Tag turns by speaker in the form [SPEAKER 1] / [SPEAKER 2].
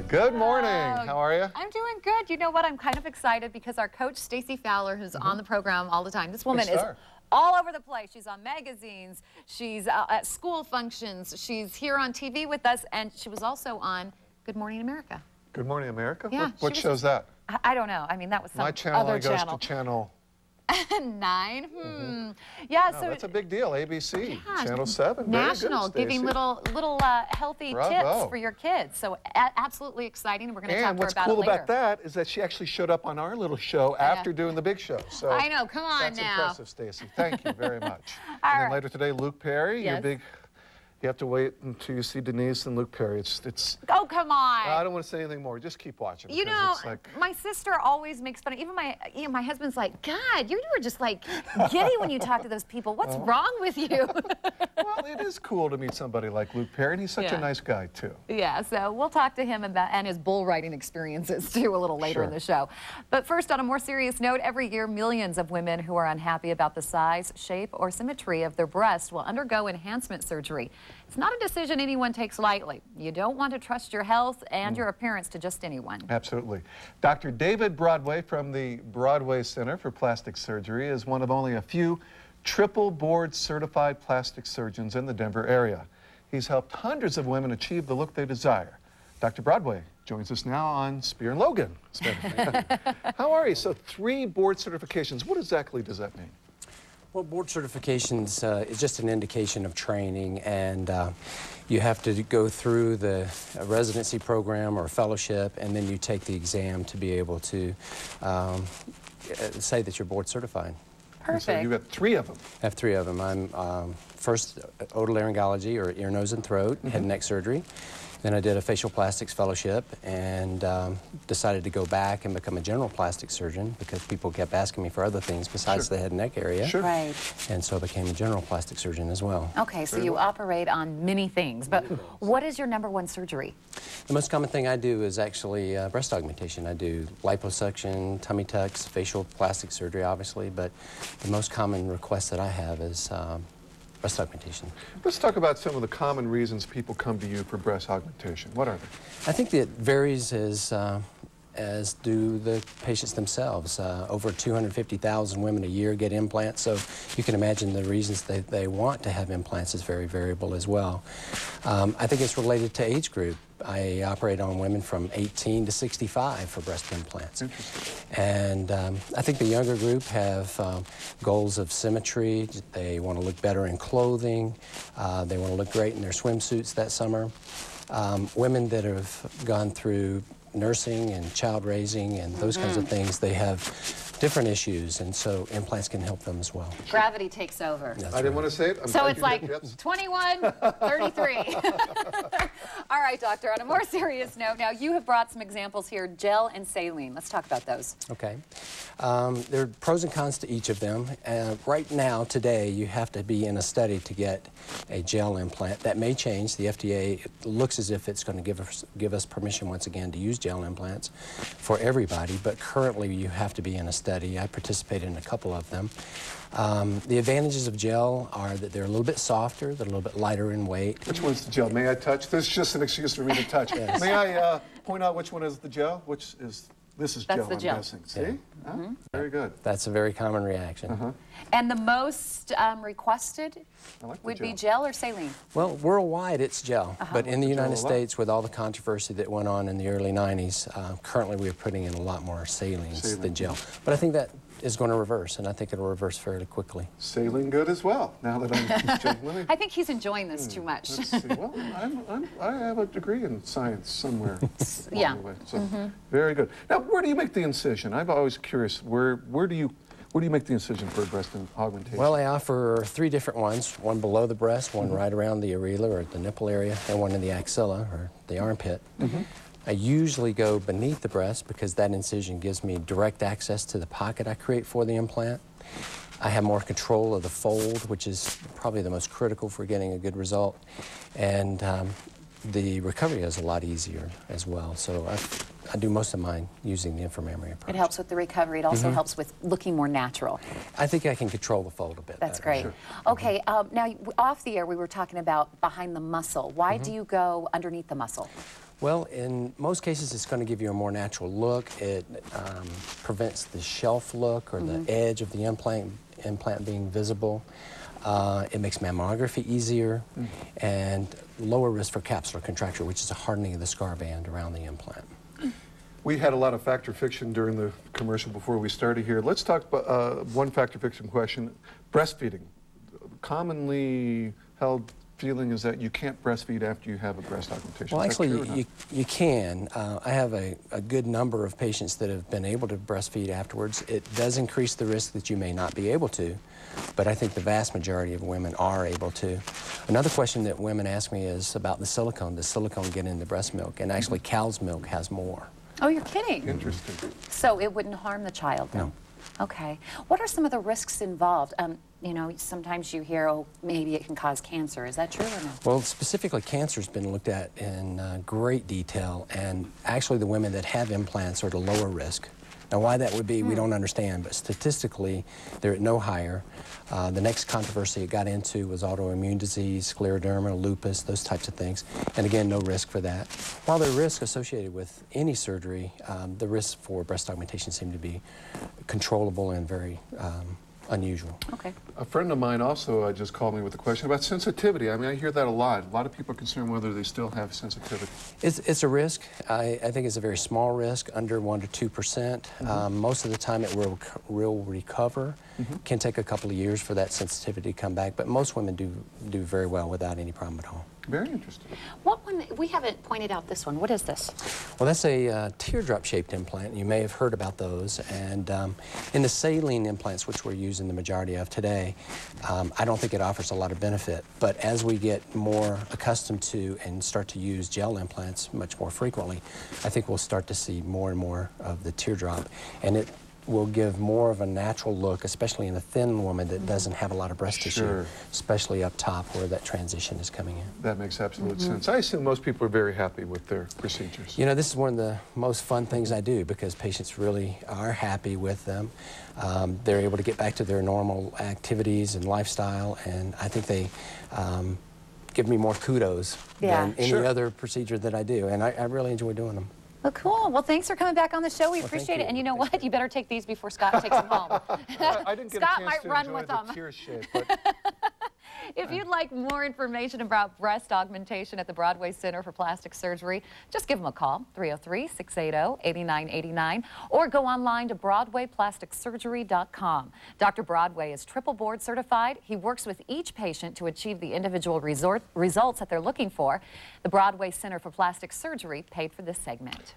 [SPEAKER 1] Good morning. How are you?
[SPEAKER 2] I'm doing good. You know what? I'm kind of excited because our coach, Stacey Fowler, who's on the program all the time, this woman is all over the place. She's on magazines. She's at school functions. She's here on TV with us, and she was also on Good Morning America.
[SPEAKER 1] Good Morning America?
[SPEAKER 2] Yeah,
[SPEAKER 1] what show's that?
[SPEAKER 2] I don't know. I mean, that was some
[SPEAKER 1] My channel
[SPEAKER 2] other
[SPEAKER 1] only goes to channel
[SPEAKER 2] 9. Yeah,
[SPEAKER 1] no,
[SPEAKER 2] so
[SPEAKER 1] that's a big deal. ABC,
[SPEAKER 2] yeah,
[SPEAKER 1] channel 7.
[SPEAKER 2] National,
[SPEAKER 1] Very good,
[SPEAKER 2] giving little healthy tips for your kids. So absolutely exciting. We're going to talk to her about it later.
[SPEAKER 1] And what's cool about that is that she actually showed up on our little show after doing the big show. So
[SPEAKER 2] I know. Come on
[SPEAKER 1] that's
[SPEAKER 2] now.
[SPEAKER 1] That's impressive, Stacey. Thank you very much.
[SPEAKER 2] And
[SPEAKER 1] then later today, Luke Perry.
[SPEAKER 2] Yes.
[SPEAKER 1] You have to wait until you see Denise and Luke Perry. It's.
[SPEAKER 2] Oh, come on.
[SPEAKER 1] I don't want to say anything more. Just keep watching.
[SPEAKER 2] You know, my sister always makes fun of, even my husband's like, God, you were just like giddy when you talk to those people. What's wrong with you?
[SPEAKER 1] Well, it is cool to meet somebody like Luke Perry, and he's such a nice guy, too.
[SPEAKER 2] Yeah, so we'll talk to him about, and his bull riding experiences, too, a little later in the show. But first, on a more serious note, every year, millions of women who are unhappy about the size, shape, or symmetry of their breast will undergo enhancement surgery. It's not a decision anyone takes lightly. You don't want to trust your health and your appearance to just anyone.
[SPEAKER 1] Absolutely. Dr. David Broadway from the Broadway Center for Plastic Surgery is one of only a few triple board certified plastic surgeons in the Denver area. He's helped hundreds of women achieve the look they desire. Dr. Broadway joins us now on Spear and Logan. How are you? So 3 board certifications. What exactly does that mean?
[SPEAKER 3] Well, board certifications is just an indication of training, and you have to go through the residency program or fellowship, and then you take the exam to be able to say that you're board certified.
[SPEAKER 2] Perfect.
[SPEAKER 1] So you got 3 of them.
[SPEAKER 3] I have 3 of them. I'm first otolaryngology, or ear, nose, and throat, head and neck surgery. Then I did a facial plastics fellowship and decided to go back and become a general plastic surgeon because people kept asking me for other things besides the head and neck area.
[SPEAKER 2] Right.
[SPEAKER 3] And so I became a general plastic surgeon as well.
[SPEAKER 2] Okay, so you operate on many things, but what is your #1 surgery?
[SPEAKER 3] The most common thing I do is actually breast augmentation. I do liposuction, tummy tucks, facial plastic surgery, obviously, but the most common request that I have is breast augmentation.
[SPEAKER 1] Let's talk about some of the common reasons people come to you for breast augmentation. What are they?
[SPEAKER 3] I think that varies as do the patients themselves. Over 250,000 women a year get implants, so you can imagine the reasons they want to have implants is very variable as well. I think it's related to age group. I operate on women from 18 to 65 for breast implants. And I think the younger group have goals of symmetry. They want to look better in clothing. They want to look great in their swimsuits that summer. Women that have gone through nursing and child raising and those kinds of things, they have different issues, and so implants can help them as well.
[SPEAKER 2] Gravity takes over.
[SPEAKER 1] I didn't want to say it.
[SPEAKER 2] So it's like 21, 33. All right, doctor, on a more serious note, now you have brought some examples here, gel and saline. Let's talk about those. Okay.
[SPEAKER 3] There are pros and cons to each of them. Right now, today, you have to be in a study to get a gel implant. That may change. The FDA looks as if it's going to give us permission once again to use gel implants for everybody, but currently you have to be in a study. I participated in a couple of them. The advantages of gel are that they're a little bit softer, they're a little bit lighter in weight.
[SPEAKER 1] Which one's the gel? May I touch? This is just an excuse for me to touch. Yes. May I point out which one is the gel? Which is, this is gel, I'm guessing. See? Very good.
[SPEAKER 3] That's a very common reaction.
[SPEAKER 2] And the most requested would be gel or saline?
[SPEAKER 3] Well, worldwide it's gel, but in the United States, with all the controversy that went on in the early 90s, currently we're putting in a lot more salines than gel. But I think that is going to reverse, and I think it'll reverse fairly quickly.
[SPEAKER 1] Saline good as well, now that I'm
[SPEAKER 2] I think he's enjoying this too much.
[SPEAKER 1] Let's see. Well, I have a degree in science somewhere along the way, so very good. Now, where do you make the incision? I'm always curious, where do you make the incision for breast augmentation?
[SPEAKER 3] Well, I offer 3 different ones, one below the breast, one right around the areola or the nipple area, and one in the axilla or the armpit. I usually go beneath the breast because that incision gives me direct access to the pocket I create for the implant. I have more control of the fold, which is probably the most critical for getting a good result. And the recovery is a lot easier as well. So I do most of mine using the inframammary approach.
[SPEAKER 2] It helps with the recovery. It also helps with looking more natural.
[SPEAKER 3] I think I can control the fold a bit.
[SPEAKER 2] That's
[SPEAKER 3] better.
[SPEAKER 2] great.
[SPEAKER 1] Sure.
[SPEAKER 2] Okay, now off the air we were talking about behind the muscle. Why do you go underneath the muscle?
[SPEAKER 3] Well, in most cases, it's going to give you a more natural look. It prevents the shelf look or the edge of the implant being visible. It makes mammography easier and lower risk for capsular contracture, which is a hardening of the scar band around the implant.
[SPEAKER 1] We had a lot of fact or fiction during the commercial before we started here. Let's talk about one fact or fiction question. Breastfeeding. Commonly held feeling is that you can't breastfeed after you have a breast augmentation.
[SPEAKER 3] Well, actually,
[SPEAKER 1] you
[SPEAKER 3] can. I have a good number of patients that have been able to breastfeed afterwards. It does increase the risk that you may not be able to, but I think the vast majority of women are able to. Another question that women ask me is about the silicone. Does silicone get into breast milk? And actually, cow's milk has more.
[SPEAKER 2] Oh, you're kidding.
[SPEAKER 1] Interesting.
[SPEAKER 2] So it wouldn't harm the child, then?
[SPEAKER 3] No.
[SPEAKER 2] Okay. What are some of the risks involved? You know, sometimes you hear, oh, maybe it can cause cancer. Is that true or no?
[SPEAKER 3] Well, specifically, cancer's been looked at in great detail, and actually the women that have implants are at a lower risk. Now, why that would be, we don't understand, but statistically, they're at no higher. The next controversy it got into was autoimmune disease, scleroderma, lupus, those types of things. And again, no risk for that. While there are risks associated with any surgery, the risks for breast augmentation seem to be controllable and very unusual.
[SPEAKER 2] Okay.
[SPEAKER 1] A friend of mine also just called me with a question about sensitivity. I mean, I hear that a lot. A lot of people are concerned whether they still have sensitivity.
[SPEAKER 3] It's a risk. I think it's a very small risk, under 1% to 2%. Most of the time it will recover. Can take a couple of years for that sensitivity to come back, but most women do very well without any problem at all.
[SPEAKER 1] Very interesting.
[SPEAKER 2] What one? We haven't pointed out this one. What is this?
[SPEAKER 3] Well, that's a teardrop-shaped implant. You may have heard about those. And in the saline implants, which we're using the majority of today, I don't think it offers a lot of benefit. But as we get more accustomed to and start to use gel implants much more frequently, I think we'll start to see more and more of the teardrop. And it will give more of a natural look, especially in a thin woman that doesn't have a lot of breast tissue, especially up top where that transition is coming in.
[SPEAKER 1] That makes absolute sense. I assume most people are very happy with their procedures.
[SPEAKER 3] You know, this is one of the most fun things I do because patients really are happy with them. They're able to get back to their normal activities and lifestyle, and I think they give me more kudos than any other procedure that I do, and I really enjoy doing them.
[SPEAKER 2] Well, cool. Well, thanks for coming back on the show. We appreciate it. And you know what? You better take these before Scott takes them home.
[SPEAKER 1] I didn't get
[SPEAKER 2] Scott
[SPEAKER 1] a chance
[SPEAKER 2] might
[SPEAKER 1] to
[SPEAKER 2] run
[SPEAKER 1] enjoy
[SPEAKER 2] with
[SPEAKER 1] the
[SPEAKER 2] them.
[SPEAKER 1] tear-shaped, but
[SPEAKER 2] If you'd like more information about breast augmentation at the Broadway Center for Plastic Surgery, just give them a call, 303-680-8989, or go online to BroadwayPlasticSurgery.com. Dr. Broadway is triple board certified. He works with each patient to achieve the individual results that they're looking for. The Broadway Center for Plastic Surgery paid for this segment.